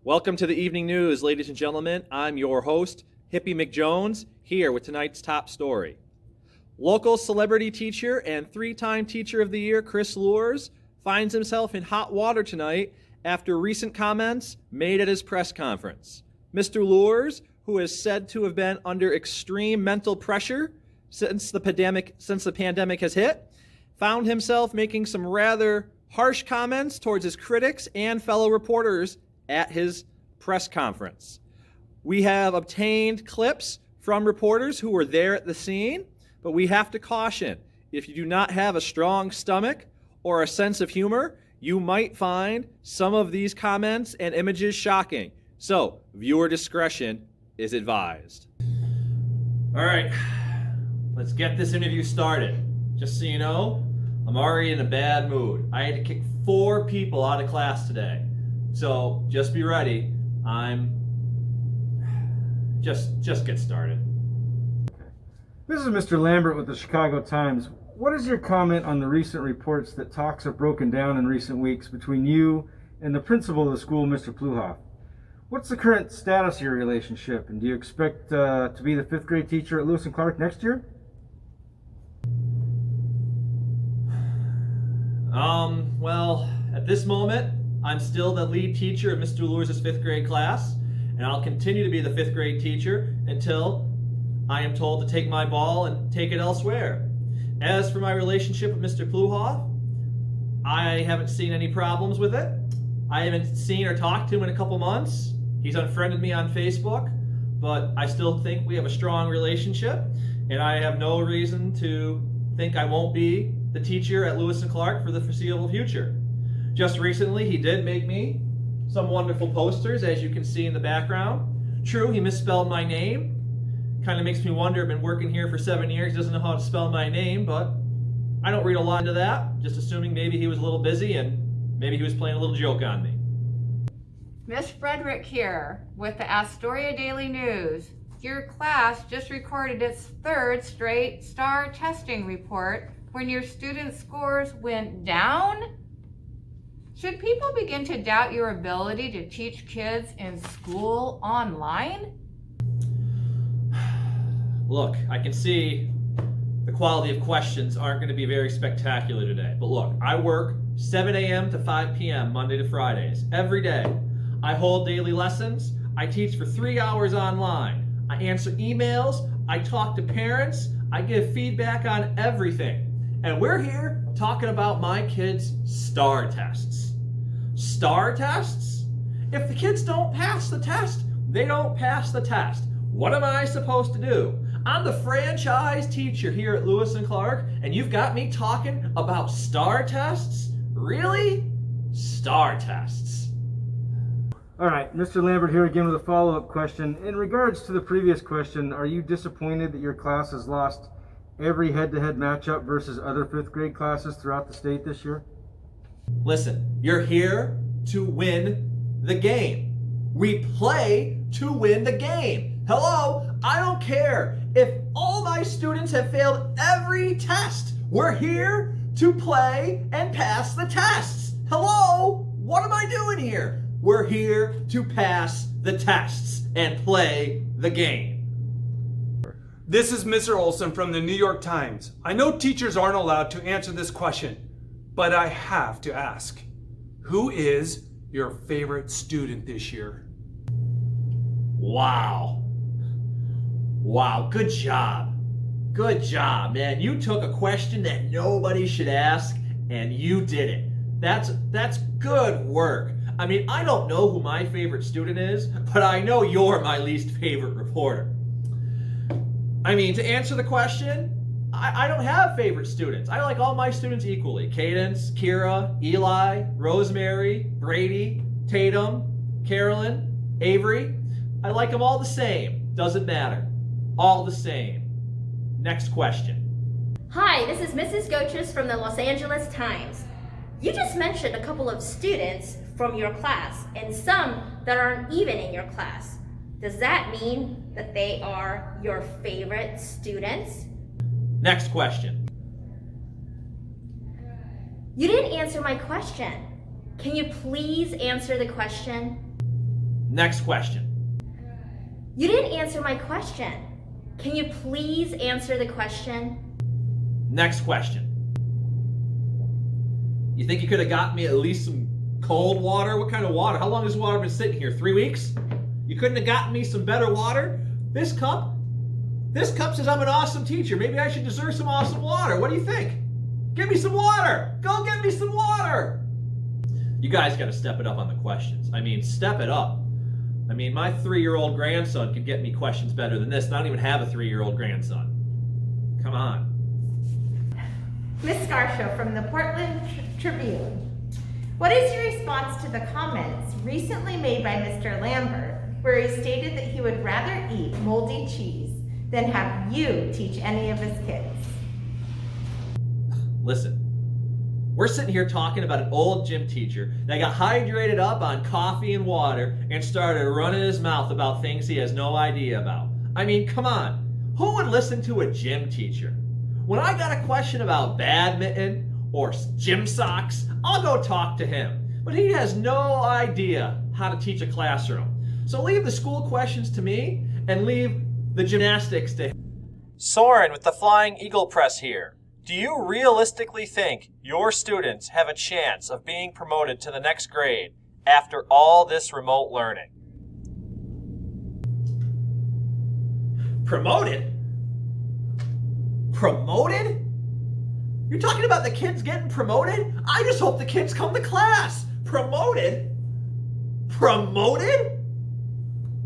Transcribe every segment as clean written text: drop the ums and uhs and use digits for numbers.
Welcome to the Evening News, ladies and gentlemen. I'm your host, Hippie McJones, here with tonight's top story. Local celebrity teacher and three-time Teacher of the Year Chris Luhrs finds himself in hot water tonight after recent comments made at his press conference. Mr. Luhrs, who is said to have been under extreme mental pressure since the pandemic has hit, found himself making some rather harsh comments towards his critics and fellow reporters at his press conference. We have obtained clips from reporters who were there at the scene, but we have to caution, if you do not have a strong stomach or a sense of humor, you might find some of these comments and images shocking. So, viewer discretion is advised. All right, let's get this interview started. Just so you know, I'm already in a bad mood. I had to kick 4 people out of class today. So just be ready. Just get started. This is Mr. Lambert with the Chicago Times. What is your comment on the recent reports that talks have broken down in recent weeks between you and the principal of the school, Mr. Pluhoff? What's the current status of your relationship, and do you expect to be the 5th grade teacher at Lewis and Clark next year? Well, at this moment, I'm still the lead teacher of Mr. Luhrs' 5th grade class, and I'll continue to be the 5th grade teacher until I am told to take my ball and take it elsewhere. As for my relationship with Mr. Pluhoff, I haven't seen any problems with it. I haven't seen or talked to him in a couple months. He's unfriended me on Facebook, but I still think we have a strong relationship, and I have no reason to think I won't be the teacher at Lewis and Clark for the foreseeable future. Just recently, he did make me some wonderful posters, as you can see in the background. True, he misspelled my name. Kind of makes me wonder, I've been working here for 7 years, he doesn't know how to spell my name, but I don't read a lot into that, just assuming maybe he was a little busy and maybe he was playing a little joke on me. Miss Frederick here with the Astoria Daily News. Your class just recorded its 3rd straight STAR testing report when your student scores went down. Should people begin to doubt your ability to teach kids in school online? Look, I can see the quality of questions aren't going to be very spectacular today. But look, I work 7 a.m. to 5 p.m. Monday to Fridays, every day. I hold daily lessons. I teach for 3 hours online. I answer emails. I talk to parents. I give feedback on everything. And we're here talking about my kids' STAR tests. STAR tests? If the kids don't pass the test, they don't pass the test. What am I supposed to do? I'm the franchise teacher here at Lewis and Clark, and you've got me talking about STAR tests? Really? STAR tests. All right, Mr. Lambert here again with a follow-up question. In regards to the previous question, are you disappointed that your class has lost every head-to-head matchup versus other 5th grade classes throughout the state this year? Listen, you're here to win the game. We play to win the game. Hello? I don't care if all my students have failed every test. We're here to play and pass the tests. Hello? What am I doing here? We're here to pass the tests and play the game. This is Mr. Olson from the New York Times. I know teachers aren't allowed to answer this question, but I have to ask. Who is your favorite student this year? Wow. Wow, good job. Good job, man. You took a question that nobody should ask, and you did it. That's good work. I mean, I don't know who my favorite student is, but I know you're my least favorite reporter. I mean, to answer the question, I don't have favorite students. I like all my students equally. Cadence, Kira, Eli, Rosemary, Brady, Tatum, Carolyn, Avery. I like them all the same. Doesn't matter. All the same. Next question. Hi, this is Mrs. Goches from the Los Angeles Times. You just mentioned a couple of students from your class and some that aren't even in your class. Does that mean that they are your favorite students? Next question. You didn't answer my question. Can you please answer the question? Next question. You didn't answer my question. Can you please answer the question? Next question. You think you could have got me at least some cold water? What kind of water? How long has water been sitting here? 3 weeks? You couldn't have gotten me some better water? This cup says I'm an awesome teacher. Maybe I should deserve some awesome water. What do you think? Give me some water. Go get me some water. You guys got to step it up on the questions. I mean, step it up. I mean, my 3-year-old grandson could get me questions better than this, and I don't even have a 3-year-old grandson. Come on. Ms. Scarshow from the Portland Tribune. What is your response to the comments recently made by Mr. Lambert, where he stated that he would rather eat moldy cheese than have you teach any of his kids? Listen, we're sitting here talking about an old gym teacher that got hydrated up on coffee and water and started running his mouth about things he has no idea about. I mean, come on. Who would listen to a gym teacher? When I got a question about badminton or gym socks, I'll go talk to him. But he has no idea how to teach a classroom. So leave the school questions to me and leave the gymnastics to him. Soren with the Flying Eagle Press here. Do you realistically think your students have a chance of being promoted to the next grade after all this remote learning? Promoted? Promoted? You're talking about the kids getting promoted? I just hope the kids come to class. Promoted? Promoted?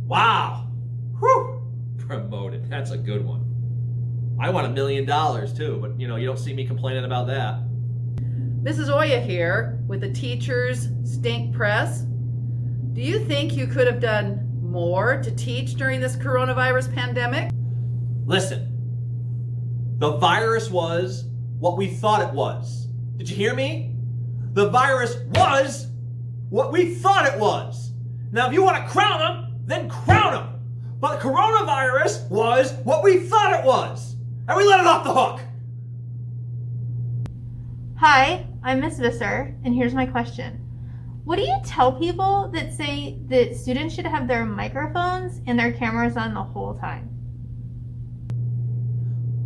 Wow. Whew. Promoted. That's a good one. I want $1 million too, but you don't see me complaining about that. Mrs. Oya here with the Teachers Stink Press. Do you think you could have done more to teach during this coronavirus pandemic? Listen, the virus was what we thought it was. Did you hear me? The virus was what we thought it was. Now, if you want to crown them, then crown them. But the coronavirus was what we thought it was. And we let it off the hook. Hi, I'm Miss Visser, and here's my question. What do you tell people that say that students should have their microphones and their cameras on the whole time?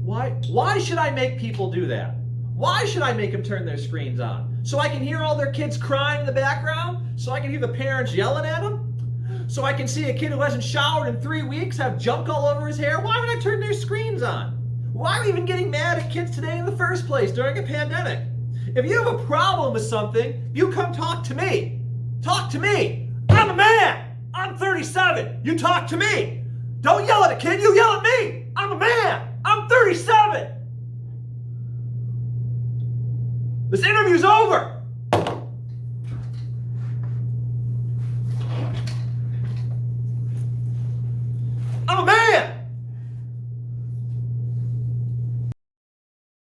Why should I make people do that? Why should I make them turn their screens on? So I can hear all their kids crying in the background? So I can hear the parents yelling at them? So I can see a kid who hasn't showered in 3 weeks have junk all over his hair? Why would I turn their screens on? Why are we even getting mad at kids today in the first place during a pandemic? If you have a problem with something, you come talk to me. Talk to me. I'm a man. I'm 37. You talk to me. Don't yell at a kid, you yell at me.